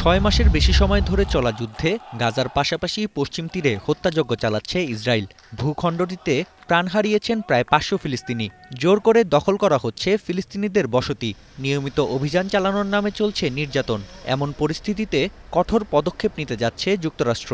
6 মাসের বেশি সময় ধরে চলা যুদ্ধে গাজার পাশাপাশি পশ্চিম তীরে হত্যাযজ্ঞ চালাচ্ছে ইসরায়েল। ভূখণ্ডটিতে প্রাণ হারিয়েছেন প্রায় 500 ফিলিস্তিনি। জোর করে দখল করা হচ্ছে ফিলিস্তিনিদের বসতি। নিয়মিত অভিযান চালানোর নামে চলছে নির্যাতন। এমন পরিস্থিতিতে কঠোর পদক্ষেপ নিতে যাচ্ছে যুক্তরাষ্ট্র।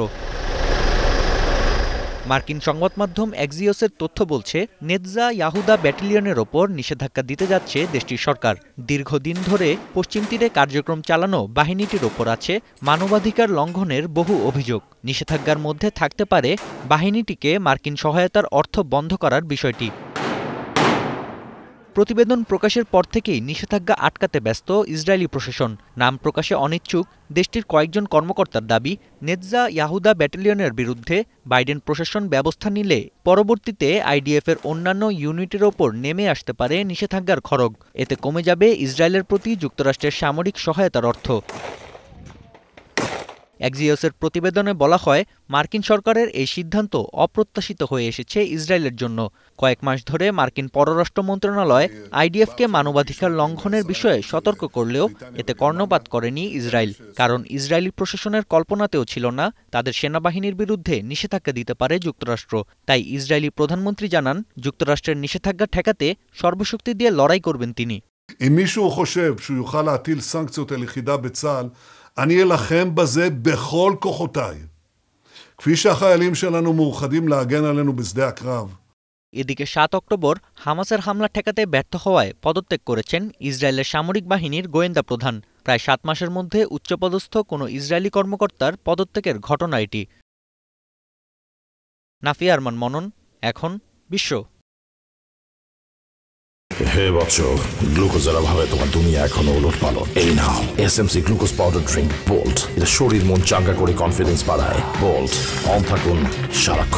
মার্কিন সংবাদ মাধ্যম অ্যাক্সিওসের তথ্য বলছে, নেতজা ইয়াহুদা ব্যাটালিয়নের ওপর নিষেধাজ্ঞা দিতে যাচ্ছে দেশটির সরকার। দীর্ঘদিন ধরে পশ্চিম তীরে কার্যক্রম চালানো বাহিনীটির ওপর আছে মানবাধিকার লঙ্ঘনের বহু অভিযোগ। নিষেধাজ্ঞার মধ্যে থাকতে পারে বাহিনীটিকে মার্কিন সহায়তার অর্থ বন্ধ করার বিষয়টি। প্রতিবেদন প্রকাশের পর থেকেই নিষেধাজ্ঞা আটকাতে ব্যস্ত ইসরায়েলি প্রশাসন। নাম প্রকাশে অনিচ্ছুক দেশটির কয়েকজন কর্মকর্তার দাবি, নেতজা ইয়াহুদা ব্যাটালিয়নের বিরুদ্ধে বাইডেন প্রশাসন ব্যবস্থা নিলে পরবর্তীতে আইডিএফের অন্যান্য ইউনিটের ওপর নেমে আসতে পারে নিষেধাজ্ঞার খড়গ। এতে কমে যাবে ইসরায়েলের প্রতি যুক্তরাষ্ট্রের সামরিক সহায়তার অর্থ। অ্যাক্সিওসের প্রতিবেদনে বলা হয়, মার্কিন সরকারের এই সিদ্ধান্ত অপ্রত্যাশিত হয়ে এসেছে ইসরায়েলের জন্য। কয়েক মাস ধরে মার্কিন পররাষ্ট্র মন্ত্রণালয় আইডিএফকে মানবাধিকার লঙ্ঘনের বিষয়ে সতর্ক করলেও এতে কর্ণপাত করেনি ইসরায়েল। কারণ ইসরায়েলি প্রশাসনের কল্পনাতেও ছিল না তাদের সেনাবাহিনীর বিরুদ্ধে নিষেধাজ্ঞা দিতে পারে যুক্তরাষ্ট্র। তাই ইসরায়েলি প্রধানমন্ত্রী জানান, যুক্তরাষ্ট্রের নিষেধাজ্ঞা ঠেকাতে সর্বশক্তি দিয়ে লড়াই করবেন তিনি। אם מישהו חושב שהוא יוכל להטיל סנקציות על יחידה בצה"ל, אני אלחם בזה בכל כוחותיי. כפי שהחיילים שלנו מאוחדים להגן עלינו בשדה הקרב. এদিকে 7 অক্টোবর হামাসের হামলা ঠেকাতে ব্যর্থ হওয়ায় পদত্যাগ করেছেন ইসরায়েলের সামরিক বাহিনীর গোয়েন্দা প্রধান। প্রায় 7 মাসের মধ্যে উচ্চপদস্থ কোনো ইসরায়েলি কর্মকর্তার পদত্যাগের ঘটনা এটি। নাফিয়া আরমান মনন, এখন বিশ্ব। হে বৎস, গ্লুকোজের অভাবে তোমার দুনিয়া এখনো ওলটপালট। এই নাও SMC glucose powder drink Bolt. এটা শরীর মন চাঙ্গা করে কনফিডেন্স বাড়ায়। বোল্ট, অন থাকুন সারাক্ষণ।